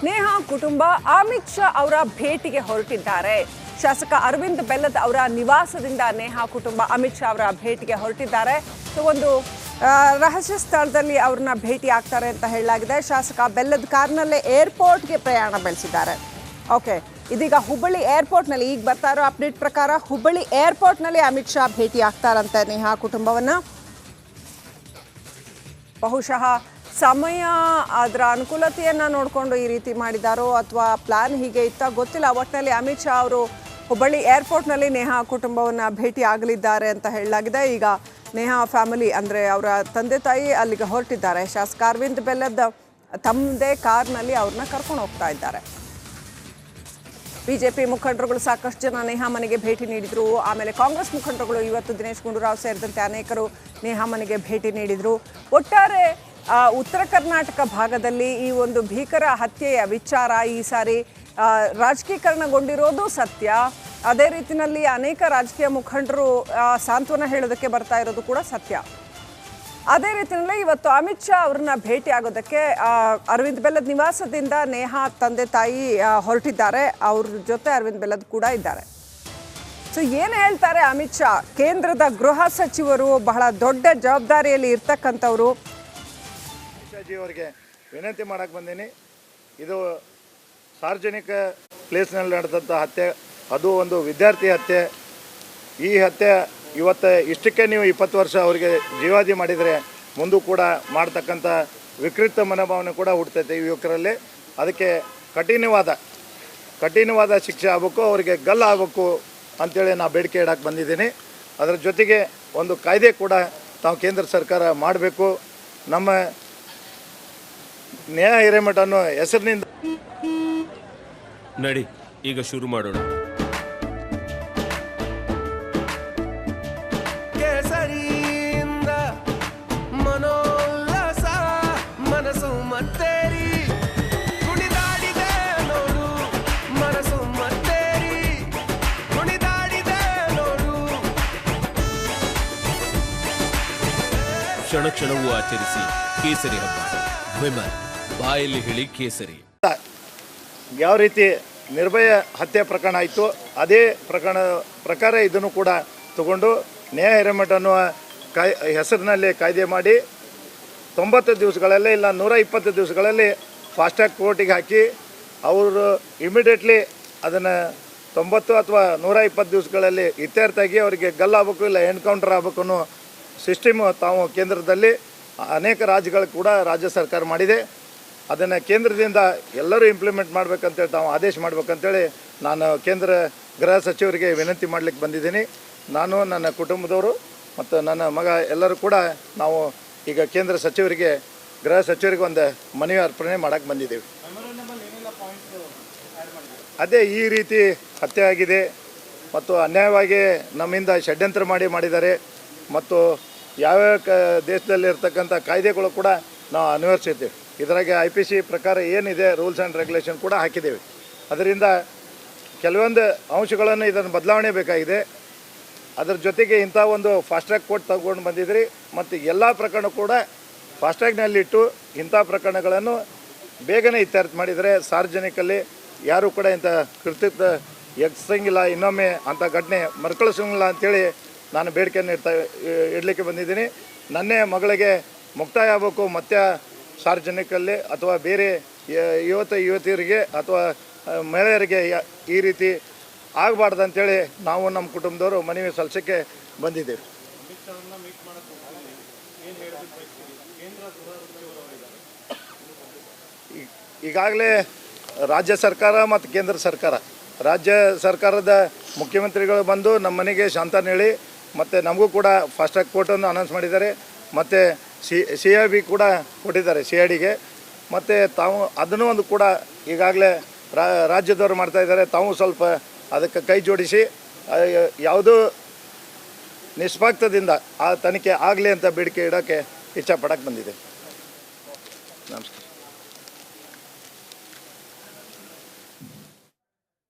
ನೇಹಾ ಕುಟುಂಬ ಅಮಿತ್ ಶಾ ಅವರ ಭೇಟಿಗೆ ಹೊರಟಿದ್ದಾರೆ. ಶಾಸಕ ಅರವಿಂದ್ ಬೆಲ್ಲದ್ ಅವರ ನಿವಾಸದಿಂದ ನೇಹಾ ಕುಟುಂಬ ಅಮಿತ್ ಶಾ ಅವರ ಭೇಟಿಗೆ ಹೊರಟಿದ್ದಾರೆ. ಒಂದು ರಹಸ್ಯ ಸ್ಥಳದಲ್ಲಿ ಅವ್ರನ್ನ ಭೇಟಿ ಆಗ್ತಾರೆ ಅಂತ ಹೇಳಲಾಗಿದೆ. ಶಾಸಕ ಬೆಲ್ಲದ್ ಕಾರ್ನಲ್ಲೇ ಏರ್ಪೋರ್ಟ್ಗೆ ಪ್ರಯಾಣ ಬೆಳೆಸಿದ್ದಾರೆ. ಓಕೆ, ಇದೀಗ ಹುಬ್ಬಳ್ಳಿ ಏರ್ಪೋರ್ಟ್ನಲ್ಲಿ ಈಗ ಬರ್ತಾ ಇರೋ ಅಪ್ಡೇಟ್ ಪ್ರಕಾರ ಹುಬ್ಬಳ್ಳಿ ಏರ್ಪೋರ್ಟ್ನಲ್ಲಿ ಅಮಿತ್ ಶಾ ಭೇಟಿ ಆಗ್ತಾರಂತೆ ನೇಹಾ ಕುಟುಂಬವನ್ನ. ಬಹುಶಃ ಸಮಯ ಅದರ ಅನುಕೂಲತೆಯನ್ನು ನೋಡಿಕೊಂಡು ಈ ರೀತಿ ಮಾಡಿದಾರೋ ಅಥವಾ ಪ್ಲಾನ್ ಹೀಗೆ ಇತ್ತ ಗೊತ್ತಿಲ್ಲ. ಒಟ್ಟಿನಲ್ಲಿ ಅಮಿತ್ ಶಾ ಅವರು ಹುಬ್ಬಳ್ಳಿ ಏರ್ಪೋರ್ಟ್ನಲ್ಲಿ ನೇಹಾ ಕುಟುಂಬವನ್ನು ಭೇಟಿ ಆಗಲಿದ್ದಾರೆ ಅಂತ ಹೇಳಲಾಗಿದೆ. ಈಗ ನೇಹಾ ಫ್ಯಾಮಿಲಿ ಅಂದರೆ ಅವರ ತಂದೆ ತಾಯಿ ಅಲ್ಲಿಗೆ ಹೊರಟಿದ್ದಾರೆ. ಶಾಸಕ ಅರವಿಂದ್ ಬೆಲ್ಲದ್ ತಮ್ಮದೇ ಕಾರ್ನಲ್ಲಿ ಅವ್ರನ್ನ ಕರ್ಕೊಂಡು ಹೋಗ್ತಾ ಇದ್ದಾರೆ. ಬಿಜೆಪಿ ಮುಖಂಡರುಗಳು ಸಾಕಷ್ಟು ಜನ ನೇಹಾ ಮನೆಗೆ ಭೇಟಿ ನೀಡಿದರು. ಆಮೇಲೆ ಕಾಂಗ್ರೆಸ್ ಮುಖಂಡರುಗಳು ಇವತ್ತು ದಿನೇಶ್ ಗುಂಡೂರಾವ್ ಸೇರಿದಂತೆ ಅನೇಕರು ನೇಹಾ ಮನೆಗೆ ಭೇಟಿ ನೀಡಿದರು. ಒಟ್ಟಾರೆ ಉತ್ತರ ಕರ್ನಾಟಕ ಭಾಗದಲ್ಲಿ ಈ ಒಂದು ಭೀಕರ ಹತ್ಯೆಯ ವಿಚಾರ ಈ ಸಾರಿ ರಾಜಕೀಕರಣಗೊಂಡಿರೋದು ಸತ್ಯ. ಅದೇ ರೀತಿಯಲ್ಲಿ ಅನೇಕ ರಾಜಕೀಯ ಮುಖಂಡರು ಸಾಂತ್ವನ ಹೇಳೋದಕ್ಕೆ ಬರ್ತಾ ಇರೋದು ಕೂಡ ಸತ್ಯ. ಅದೇ ರೀತಿಯಲ್ಲಿ ಇವತ್ತು ಅಮಿತ್ ಶಾ ಅವ್ರನ್ನ ಭೇಟಿ ಆಗೋದಕ್ಕೆ ಅರವಿಂದ್ ಬೆಲ್ಲದ್ ನಿವಾಸದಿಂದ ನೇಹಾ ತಂದೆ ತಾಯಿ ಹೊರಟಿದ್ದಾರೆ. ಅವ್ರ ಜೊತೆ ಅರವಿಂದ್ ಬೆಲ್ಲದ್ ಕೂಡ ಇದ್ದಾರೆ. ಸೊ ಏನು ಹೇಳ್ತಾರೆ ಅಮಿತ್ ಶಾ? ಕೇಂದ್ರದ ಗೃಹ ಸಚಿವರು, ಬಹಳ ದೊಡ್ಡ ಜವಾಬ್ದಾರಿಯಲ್ಲಿ ಇರ್ತಕ್ಕಂಥವ್ರು. ಜಿ ಅವರಿಗೆ ವಿನಂತಿ ಮಾಡಕ್ಕೆ ಬಂದೀನಿ. ಇದು ಸಾರ್ವಜನಿಕ ಪ್ಲೇಸ್ನಲ್ಲಿ ನಡೆದಂಥ ಹತ್ಯೆ, ಅದು ಒಂದು ವಿದ್ಯಾರ್ಥಿ ಹತ್ಯೆ. ಈ ಹತ್ಯೆ ಇವತ್ತು ಇಷ್ಟಕ್ಕೆ ನೀವು 20 ವರ್ಷ ಅವರಿಗೆ ಜೀವಾದಿ ಮಾಡಿದರೆ ಮುಂದೂ ಕೂಡ ಮಾಡ್ತಕ್ಕಂಥ ವಿಕೃತ ಮನೋಭಾವನೆ ಕೂಡ ಹುಡ್ತೈತೆ ಈ ಯುವಕರಲ್ಲಿ. ಅದಕ್ಕೆ ಕಠಿಣವಾದ ಶಿಕ್ಷೆ ಆಗಬೇಕು, ಅವರಿಗೆ ಗಲ್ಲ ಆಗಬೇಕು ಅಂಥೇಳಿ ನಾನು ಬೇಡಿಕೆ ಇಡಕ್ಕೆ ಬಂದಿದ್ದೀನಿ. ಅದರ ಜೊತೆಗೆ ಒಂದು ಕಾಯ್ದೆ ಕೂಡ ತಾವು ಕೇಂದ್ರ ಸರ್ಕಾರ ಮಾಡಬೇಕು. ನಮ್ಮ ನ್ಯಾಯ ಹಿರೇಮಠ ಅನ್ನೋ ಹೆಸರಿನಿಂದ ನಡಿ ಈಗ ಶುರು ಮಾಡೋಣ. ಕೇಸರಿಯಿಂದ ಮನೋಲ್ಲಾಸ ಮನಸ್ಸು ಮತ್ತೇರಿ ಕುಣಿದಾಡಿದೆ ನೋಡು, ಮನಸ್ಸು ಮತ್ತೇರಿ ಕುಣಿದಾಡಿದೆ ನೋಡು. ಕ್ಷಣ ಕ್ಷಣವೂ ಆಚರಿಸಿ ಕೇಸರಿ ಹಬ್ಬ. ವಿಮಲ್ ಬಾಯಲ್ಲಿ ಹೇಳಿ ಕೇಸರಿ. ಯಾವ ರೀತಿ ನಿರ್ಭಯ ಹತ್ಯೆ ಪ್ರಕರಣ ಆಯಿತು ಅದೇ ಪ್ರಕಾರ ಇದನ್ನು ಕೂಡ ತಗೊಂಡು ನ್ಯಾಯ ಹಿರೇಮಠ ಅನ್ನುವ ಹೆಸರಿನಲ್ಲಿ ಕಾಯ್ದೆ ಮಾಡಿ 90 ದಿವಸಗಳಲ್ಲೇ ಇಲ್ಲ 120 ದಿವಸಗಳಲ್ಲಿ ಫಾಸ್ಟ್ಯಾಗ್ ಕೋರ್ಟಿಗೆ ಹಾಕಿ ಅವರು ಇಮಿಡಿಯೇಟ್ಲಿ ಅದನ್ನು 90 ಅಥವಾ 120 ದಿವಸಗಳಲ್ಲಿ ಇತ್ಯರ್ಥಾಗಿ ಅವರಿಗೆ ಗಲ್ಲಾಗಬೇಕು, ಇಲ್ಲ ಎನ್ಕೌಂಟರ್ ಆಗಬೇಕು ಅನ್ನೋ ಸಿಸ್ಟಮ್ ತಾವು ಕೇಂದ್ರದಲ್ಲಿ ಅನೇಕ ರಾಜ್ಯಗಳು ಕೂಡ ರಾಜ್ಯ ಸರ್ಕಾರ ಮಾಡಿದೆ. ಅದನ್ನು ಕೇಂದ್ರದಿಂದ ಎಲ್ಲರೂ ಇಂಪ್ಲಿಮೆಂಟ್ ಮಾಡಬೇಕಂತೇಳಿ ತಾವು ಆದೇಶ ಮಾಡಬೇಕಂತೇಳಿ ನಾನು ಕೇಂದ್ರ ಗೃಹ ಸಚಿವರಿಗೆ ವಿನಂತಿ ಮಾಡಲಿಕ್ಕೆ ಬಂದಿದ್ದೀನಿ. ನಾನು, ನನ್ನ ಕುಟುಂಬದವರು ಮತ್ತು ನನ್ನ ಮಗ ಎಲ್ಲರೂ ಕೂಡ ನಾವು ಈಗ ಕೇಂದ್ರ ಸಚಿವರಿಗೆ, ಗೃಹ ಸಚಿವರಿಗೆ ಒಂದು ಮನವಿ ಅರ್ಪಣೆ ಮಾಡೋಕ್ಕೆ ಬಂದಿದ್ದೀವಿ. ಅದೇ ಈ ರೀತಿ ಹತ್ಯೆ ಆಗಿದೆ ಮತ್ತು ಅನ್ಯಾಯವಾಗಿ ನಮ್ಮಿಂದ ಷಡ್ಯಂತ್ರ ಮಾಡಿದ್ದಾರೆ ಮತ್ತು ಯಾವ್ಯಾವ ದೇಶದಲ್ಲಿ ಇರ್ತಕ್ಕಂಥ ಕಾಯ್ದೆಗಳು ಕೂಡ ನಾವು ಅನ್ವಯಿಸಿರ್ತೀವಿ. ಇದರಾಗೆ IPC ಪ್ರಕಾರ ಏನಿದೆ ರೂಲ್ಸ್ ಆ್ಯಂಡ್ ರೆಗ್ಯುಲೇಷನ್ ಕೂಡ ಹಾಕಿದ್ದೇವೆ. ಅದರಿಂದ ಕೆಲವೊಂದು ಅಂಶಗಳನ್ನು ಇದನ್ನು ಬದಲಾವಣೆ ಬೇಕಾಗಿದೆ. ಅದರ ಜೊತೆಗೆ ಇಂಥ ಒಂದು ಫಾಸ್ಟ್ರ್ಯಾಗ್ ಕೋರ್ಟ್ ತಗೊಂಡು ಬಂದಿದ್ರಿ ಮತ್ತು ಎಲ್ಲ ಪ್ರಕರಣ ಕೂಡ ಫಾಸ್ಟ್ರ್ಯಾಗ್ನಲ್ಲಿಟ್ಟು ಇಂಥ ಪ್ರಕರಣಗಳನ್ನು ಬೇಗನೆ ಇತ್ಯರ್ಥ ಮಾಡಿದರೆ ಸಾರ್ವಜನಿಕಲ್ಲಿ ಯಾರೂ ಕೂಡ ಇಂಥ ಕೃತ್ಯ ಎಗ್ಸಂಗಿಲ್ಲ, ಇನ್ನೊಮ್ಮೆ ಅಂಥ ಘಟನೆ ಮರುಕಳಿಸಂಗಿಲ್ಲ ಅಂಥೇಳಿ ನಾನು ಬೇಡಿಕೆಯನ್ನು ಇಡಲಿಕ್ಕೆ ಬಂದಿದ್ದೀನಿ. ನನ್ನೇ ಮಗಳಿಗೆ ಮುಕ್ತಾಯ ಆಗಬೇಕು, ಮತ್ತೆ ಸಾರ್ವಜನಿಕರಲ್ಲಿ ಅಥವಾ ಬೇರೆ ಯುವತಿಯರಿಗೆ ಅಥವಾ ಮಹಿಳೆಯರಿಗೆ ಈ ರೀತಿ ಆಗಬಾರ್ದು ಅಂಥೇಳಿ ನಾವು ನಮ್ಮ ಕುಟುಂಬದವರು ಮನವಿ ಸಲ್ಲಿಸೋಕ್ಕೆ ಬಂದಿದ್ದೇವೆ. ಈಗಾಗಲೇ ರಾಜ್ಯ ಸರ್ಕಾರ ಮತ್ತು ಕೇಂದ್ರ ಸರ್ಕಾರ, ರಾಜ್ಯ ಸರ್ಕಾರದ ಮುಖ್ಯಮಂತ್ರಿಗಳು ಬಂದು ನಮ್ಮ ಮನೆಗೆ ಶಾಂತನ ಹೇಳಿ ಮತ್ತು ನಮಗೂ ಕೂಡ ಫಾಸ್ಟ್ರ್ಯಾಗ್ ಕೋರ್ಟನ್ನು ಅನೌನ್ಸ್ ಮಾಡಿದ್ದಾರೆ. ಮತ್ತು CIB ಕೂಡ ಕೊಟ್ಟಿದ್ದಾರೆ CIDಗೆ. ಮತ್ತು ತಾವು ಅದನ್ನೂ ಒಂದು ಕೂಡ ಈಗಾಗಲೇ ರಾಜ್ಯದವರು ಮಾಡ್ತಾಯಿದ್ದಾರೆ. ತಾವು ಸ್ವಲ್ಪ ಅದಕ್ಕೆ ಕೈ ಜೋಡಿಸಿ ಯಾವುದೂ ನಿಷ್ಪಕ್ಷದಿಂದ ಆ ತನಿಖೆ ಆಗಲಿ ಅಂತ ಬೇಡಿಕೆ ಇಡೋಕ್ಕೆ ಇಚ್ಛಪಡಕ್ಕೆ ಬಂದಿದೆ. ನಮಸ್ಕಾರ.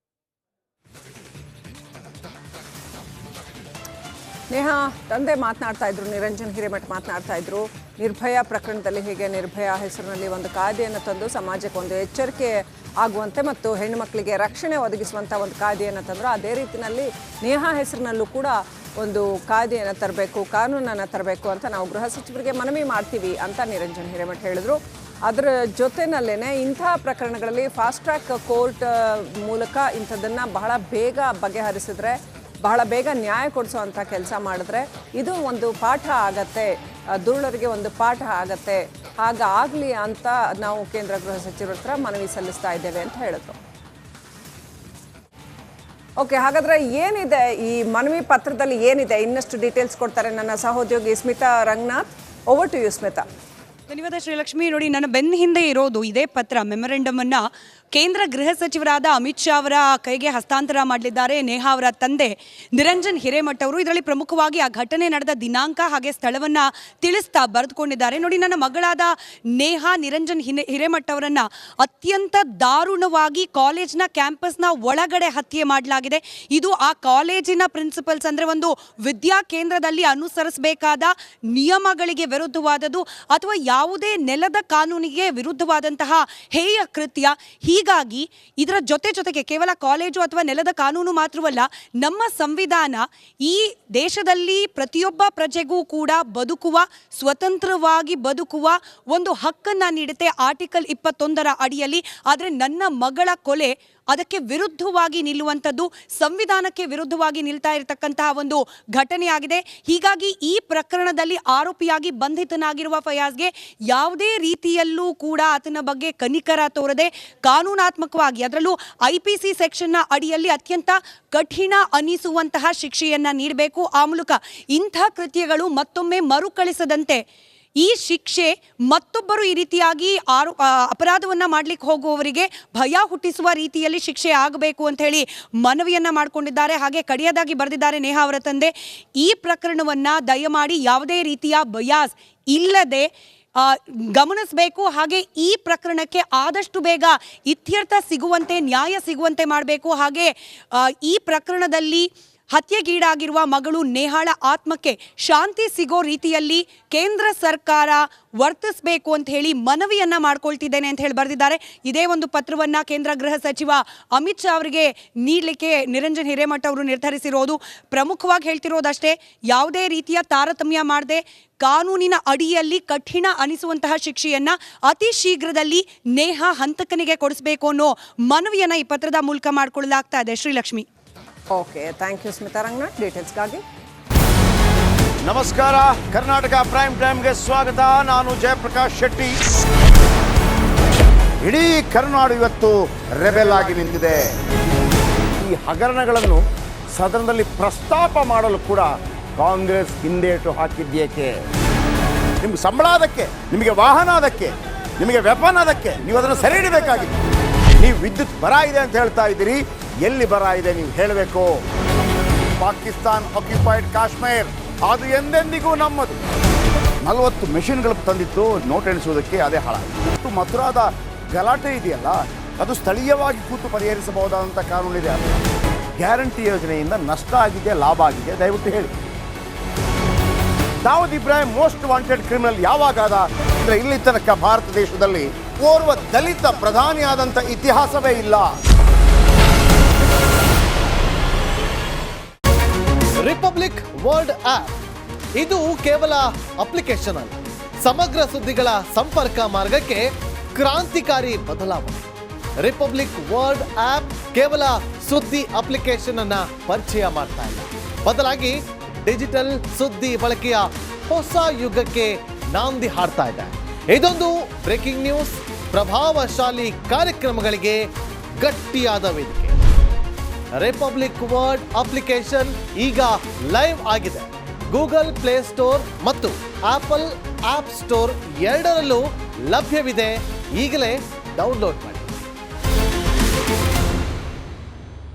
ನೇಹಾ ತಂದೆ ಮಾತನಾಡ್ತಾ ಇದ್ರು, ನಿರಂಜನ್ ಹಿರೇಮಠ್ ಮಾತನಾಡ್ತಾ ಇದ್ರು. ನಿರ್ಭಯ ಪ್ರಕರಣದಲ್ಲಿ ಹೀಗೆ ನಿರ್ಭಯ ಹೆಸರಿನಲ್ಲಿ ಒಂದು ಕಾಯ್ದೆಯನ್ನು ತಂದು ಸಮಾಜಕ್ಕೆ ಒಂದು ಎಚ್ಚರಿಕೆ ಆಗುವಂತೆ ಮತ್ತು ಹೆಣ್ಣು ಮಕ್ಕಳಿಗೆ ರಕ್ಷಣೆ ಒದಗಿಸುವಂಥ ಒಂದು ಕಾಯ್ದೆಯನ್ನು ತಂದರು. ಅದೇ ರೀತಿಯಲ್ಲಿ ನೇಹಾ ಹೆಸರಿನಲ್ಲೂ ಕೂಡ ಒಂದು ಕಾಯ್ದೆಯನ್ನು ತರಬೇಕು, ಕಾನೂನನ್ನು ತರಬೇಕು ಅಂತ ನಾವು ಗೃಹ ಸಚಿವರಿಗೆ ಮನವಿ ಮಾಡ್ತೀವಿ ಅಂತ ನಿರಂಜನ್ ಹಿರೇಮಠ ಹೇಳಿದರು. ಅದರ ಜೊತೆಯಲ್ಲೇ ಇಂಥ ಪ್ರಕರಣಗಳಲ್ಲಿ ಫಾಸ್ಟ್ ಟ್ರ್ಯಾಕ್ ಕೋರ್ಟ್ ಮೂಲಕ ಇಂಥದ್ದನ್ನು ಬಹಳ ಬೇಗ ಬಗೆಹರಿಸಿದ್ರೆ, ಬಹಳ ಬೇಗ ನ್ಯಾಯ ಕೊಡಿಸೋವಂಥ ಕೆಲಸ ಮಾಡಿದ್ರೆ ಇದು ಒಂದು ಪಾಠ ಆಗತ್ತೆ, ದುರುಳರಿಗೆ ಒಂದು ಪಾಠ ಆಗತ್ತೆ. ಹಾಗಾಗಲಿ ಅಂತ ನಾವು ಕೇಂದ್ರ ಗೃಹ ಸಚಿವರ ಹತ್ರ ಮನವಿ ಸಲ್ಲಿಸ್ತಾ ಇದ್ದೇವೆ ಅಂತ ಹೇಳಿದ್ರು. ಓಕೆ, ಹಾಗಾದರೆ ಏನಿದೆ ಈ ಮನವಿ ಪತ್ರದಲ್ಲಿ ಏನಿದೆ ಇನ್ನಷ್ಟು ಡೀಟೇಲ್ಸ್ ಕೊಡ್ತಾರೆ ನನ್ನ ಸಹೋದ್ಯೋಗಿ Smitha Ranganath. Over to you Smitha. ಧನ್ಯವಾದ ಶ್ರೀಲಕ್ಷ್ಮಿ. ನೋಡಿ, ನನ್ನ ಬೆನ್ನ ಹಿಂದೆ ಇರೋದು ಇದೇ ಪತ್ರ, ಮೆಮೊರೆಂಡಮ್ ಅನ್ನ ಕೇಂದ್ರ ಗೃಹ ಸಚಿವರಾದ ಅಮಿತ್ ಶಾ ಅವರ ಕೈಗೆ ಹಸ್ತಾಂತರ ಮಾಡಲಿದ್ದಾರೆ ನೇಹಾ ಅವರ ತಂದೆ ನಿರಂಜನ್ ಹಿರೇಮಠ ಅವರು. ಇದರಲ್ಲಿ ಪ್ರಮುಖವಾಗಿ ಆ ಘಟನೆ ನಡೆದ ದಿನಾಂಕ ಹಾಗೆ ಸ್ಥಳವನ್ನ ತಿಳಿಸ್ತಾ ಬರೆದುಕೊಂಡಿದ್ದಾರೆ. ನೋಡಿ, ನನ್ನ ಮಗಳಾದ ನೇಹಾ ನಿರಂಜನ್ ಹಿರೇಮಠ ಅವರನ್ನ ಅತ್ಯಂತ ದಾರುಣವಾಗಿ ಕಾಲೇಜ್ನ ಕ್ಯಾಂಪಸ್ನ ಒಳಗಡೆ ಹತ್ಯೆ ಮಾಡಲಾಗಿದೆ. ಇದು ಆ ಕಾಲೇಜಿನ ಪ್ರಿನ್ಸಿಪಲ್ಸ್ ಅಂದ್ರೆ ಒಂದು ವಿದ್ಯಾ ಕೇಂದ್ರದಲ್ಲಿ ಅನುಸರಿಸಬೇಕಾದ ನಿಯಮಗಳಿಗೆ ವಿರುದ್ಧವಾದದ್ದು ಅಥವಾ ಯಾವುದೇ ನೆಲದ ಕಾನೂನಿಗೆ ವಿರುದ್ಧವಾದಂತಹ ಹೇಯ ಕೃತ್ಯ. ಹೀಗಾಗಿ ಇದರ ಜೊತೆಗೆ ಕೇವಲ ಕಾಲೇಜು ಅಥವಾ ನೆಲದ ಕಾನೂನು ಮಾತ್ರವಲ್ಲ, ನಮ್ಮ ಸಂವಿಧಾನ ಈ ದೇಶದಲ್ಲಿ ಪ್ರತಿಯೊಬ್ಬ ಪ್ರಜೆಗೂ ಕೂಡ ಬದುಕುವ, ಸ್ವತಂತ್ರವಾಗಿ ಬದುಕುವ ಒಂದು ಹಕ್ಕನ್ನು ನೀಡುತ್ತೆ ಆರ್ಟಿಕಲ್ 21ರ ಅಡಿಯಲ್ಲಿ. ಆದರೆ ನನ್ನ ಮಗಳ ಕೊಲೆ ಅದಕ್ಕೆ ವಿರುದ್ಧವಾಗಿ ನಿಲ್ಲುವಂಥದ್ದು, ಸಂವಿಧಾನಕ್ಕೆ ವಿರುದ್ಧವಾಗಿ ನಿಲ್ತಾ ಇರತಕ್ಕಂತಹ ಒಂದು ಘಟನೆಯಾಗಿದೆ. ಹೀಗಾಗಿ ಈ ಪ್ರಕರಣದಲ್ಲಿ ಆರೋಪಿಯಾಗಿ ಬಂಧಿತನಾಗಿರುವ ಫಯಾಜ್ಗೆ ಯಾವುದೇ ರೀತಿಯಲ್ಲೂ ಕೂಡ ಆತನ ಬಗ್ಗೆ ಕನಿಕರ ತೋರದೆ ಕಾನೂನಾತ್ಮಕವಾಗಿ, ಅದರಲ್ಲೂ IPC ಸೆಕ್ಷನ್ನ ಅಡಿಯಲ್ಲಿ ಅತ್ಯಂತ ಕಠಿಣ ಅನಿಸುವಂತಹ ಶಿಕ್ಷೆಯನ್ನು ನೀಡಬೇಕು. ಆ ಮೂಲಕ ಇಂಥ ಕೃತ್ಯಗಳು ಮತ್ತೊಮ್ಮೆ ಮರುಕಳಿಸದಂತೆ ಈ ಶಿಕ್ಷೆ ಮತ್ತೊಬ್ಬರು ಈ ರೀತಿಯಾಗಿ ಅಪರಾಧವನ್ನು ಮಾಡಲಿಕ್ಕೆ ಹೋಗುವವರಿಗೆ ಭಯ ಹುಟ್ಟಿಸುವ ರೀತಿಯಲ್ಲಿ ಶಿಕ್ಷೆ ಆಗಬೇಕು ಅಂತ ಹೇಳಿ ಮನವಿಯನ್ನು ಮಾಡಿಕೊಂಡಿದ್ದಾರೆ. ಹಾಗೆ ಕಡೆಯದಾಗಿ ಬರೆದಿದ್ದಾರೆ ನೇಹಾ ಅವರ ತಂದೆ, ಈ ಪ್ರಕರಣವನ್ನು ದಯಮಾಡಿ ಯಾವುದೇ ರೀತಿಯ ಬಯಾಸ್ ಇಲ್ಲದೆ ಗಮನಿಸಬೇಕು. ಹಾಗೆ ಈ ಪ್ರಕರಣಕ್ಕೆ ಆದಷ್ಟು ಬೇಗ ಇತ್ಯರ್ಥ ಸಿಗುವಂತೆ, ನ್ಯಾಯ ಸಿಗುವಂತೆ ಮಾಡಬೇಕು. ಹಾಗೆ ಈ ಪ್ರಕರಣದಲ್ಲಿ ಹತ್ಯೆಗೀಡಾಗಿರುವ ಮಗಳು ನೇಹಾಳ ಆತ್ಮಕ್ಕೆ ಶಾಂತಿ ಸಿಗೋ ರೀತಿಯಲ್ಲಿ ಕೇಂದ್ರ ಸರ್ಕಾರ ವರ್ತಿಸಬೇಕು ಅಂತ ಹೇಳಿ ಮನವಿಯನ್ನ ಮಾಡ್ಕೊಳ್ತಿದ್ದೇನೆ ಅಂತ ಹೇಳಿ ಬರೆದಿದ್ದಾರೆ. ಇದೇ ಒಂದು ಪತ್ರವನ್ನ ಕೇಂದ್ರ ಗೃಹ ಸಚಿವ ಅಮಿತ್ ಶಾ ಅವರಿಗೆ ನೀಡಲಿಕ್ಕೆ ನಿರಂಜನ್ ಹಿರೇಮಠ ಅವರು ನಿರ್ಧರಿಸಿರೋದು. ಪ್ರಮುಖವಾಗಿ ಹೇಳ್ತಿರೋದಷ್ಟೇ, ಯಾವುದೇ ರೀತಿಯ ತಾರತಮ್ಯ ಮಾಡದೆ ಕಾನೂನಿನ ಅಡಿಯಲ್ಲಿ ಕಠಿಣ ಅನಿಸುವಂತಹ ಶಿಕ್ಷೆಯನ್ನ ಅತಿ ಶೀಘ್ರದಲ್ಲಿ ನೇಹಾ ಹಂತಕನಿಗೆ ಕೊಡಿಸಬೇಕು ಅನ್ನೋ ಮನವಿಯನ್ನ ಈ ಪತ್ರದ ಮೂಲಕ ಮಾಡಿಕೊಳ್ಳಲಾಗ್ತಾ ಇದೆ. Shrilakshmi. Okay, thank you Smita Ranganath ಡೀಟೇಲ್ಸ್ಗಾಗಿ. ನಮಸ್ಕಾರ, ಕರ್ನಾಟಕ ಪ್ರೈಮ್ ಟೈಮ್ಗೆ ಸ್ವಾಗತ. ನಾನು ಜಯಪ್ರಕಾಶ್ ಶೆಟ್ಟಿ. ಇಡೀ ಕರ್ನಾಡು ಇವತ್ತು ರೆಬೆಲ್ ಆಗಿ ನಿಂತಿದೆ. ಈ ಹಗರಣಗಳನ್ನು ಸದನದಲ್ಲಿ ಪ್ರಸ್ತಾಪ ಮಾಡಲು ಕೂಡ ಕಾಂಗ್ರೆಸ್ ಹಿಂದೇಟು ಹಾಕಿದ್ದೇಕೆ? ನಿಮ್ಗೆ ಸಂಬಳ ಅದಕ್ಕೆ, ನಿಮಗೆ ವಾಹನ ಅದಕ್ಕೆ, ನಿಮಗೆ ವೆಪನ್ ಅದಕ್ಕೆ, ನೀವು ಅದನ್ನು ಸೆರೆ ಹಿಡಿಬೇಕಾಗಿತ್ತು. ನೀವು ವಿದ್ಯುತ್ ಬರ ಇದೆ ಅಂತ ಹೇಳ್ತಾ ಇದ್ದೀರಿ, ಎಲ್ಲಿ ಬರ ಇದೆ ನೀವು ಹೇಳಬೇಕು. ಪಾಕಿಸ್ತಾನ್ ಆಕ್ಯುಪೈಡ್ ಕಾಶ್ಮೀರ್ ಅದು ಎಂದೆಂದಿಗೂ ನಮ್ಮದು. 40 ಮೆಷಿನ್ಗಳು ತಂದಿತ್ತು ನೋಟ್ ಎಣಿಸುವುದಕ್ಕೆ, ಅದೇ ಹಾಳಾಯಿತು. ಮಥುರಾದ ಗಲಾಟೆ ಇದೆಯಲ್ಲ, ಅದು ಸ್ಥಳೀಯವಾಗಿ ಕೂತು ಪರಿಹರಿಸಬಹುದಾದಂಥ ಕಾನೂನಿದೆ. ಗ್ಯಾರಂಟಿ ಯೋಜನೆಯಿಂದ ನಷ್ಟ ಆಗಿದೆ, ಲಾಭ ಆಗಿದೆ, ದಯವಿಟ್ಟು ಹೇಳಿ. Dawood Ibrahim most wanted criminal ಯಾವಾಗಾದ ಅಂದರೆ ಇಲ್ಲಿ ತನಕ ಭಾರತ ದೇಶದಲ್ಲಿ ಓರ್ವ ದಲಿತ ಪ್ರಧಾನಿಯಾದಂಥ ಇತಿಹಾಸವೇ ಇಲ್ಲ. ರಿಪಬ್ಲಿಕ್ ವರ್ಲ್ಡ್ ಆಪ್ ಇದು ಕೇವಲ ಅಪ್ಲಿಕೇಶನ್ ಅಲ್ಲ, ಸಮಗ್ರ ಸುದ್ದಿಗಳ ಸಂಪರ್ಕ ಮಾರ್ಗಕ್ಕೆ ಕ್ರಾಂತಿಕಾರಿ ಬದಲಾವಣೆ. ರಿಪಬ್ಲಿಕ್ ವರ್ಲ್ಡ್ ಆಪ್ ಕೇವಲ ಸುದ್ದಿ ಅಪ್ಲಿಕೇಶನ್ ಅನ್ನ ಪರಿಚಯ ಮಾಡ್ತಾ ಇಲ್ಲ, ಬದಲಾಗಿ ಡಿಜಿಟಲ್ ಸುದ್ದಿ ಬಳಕೆಯ ಹೊಸ ಯುಗಕ್ಕೆ ನಾಂದಿ ಹಾಡ್ತಾ ಇದೆ. ಇದೊಂದು ಬ್ರೇಕಿಂಗ್ ನ್ಯೂಸ್, ಪ್ರಭಾವಶಾಲಿ ಕಾರ್ಯಕ್ರಮಗಳಿಗೆ ಗಟ್ಟಿಯಾದ ವೇದಿಕೆ. ರಿಪಬ್ಲಿಕ್ ವರ್ಲ್ಡ್ ಅಪ್ಲಿಕೇಶನ್ ಈಗ ಲೈವ್ ಆಗಿದೆ. ಗೂಗಲ್ ಪ್ಲೇ ಸ್ಟೋರ್ ಮತ್ತು ಆಪಲ್ ಆಪ್ ಸ್ಟೋರ್ ಎರಡರಲ್ಲೂ ಲಭ್ಯವಿದೆ. ಈಗಲೇ ಡೌನ್ಲೋಡ್ ಮಾಡಿ.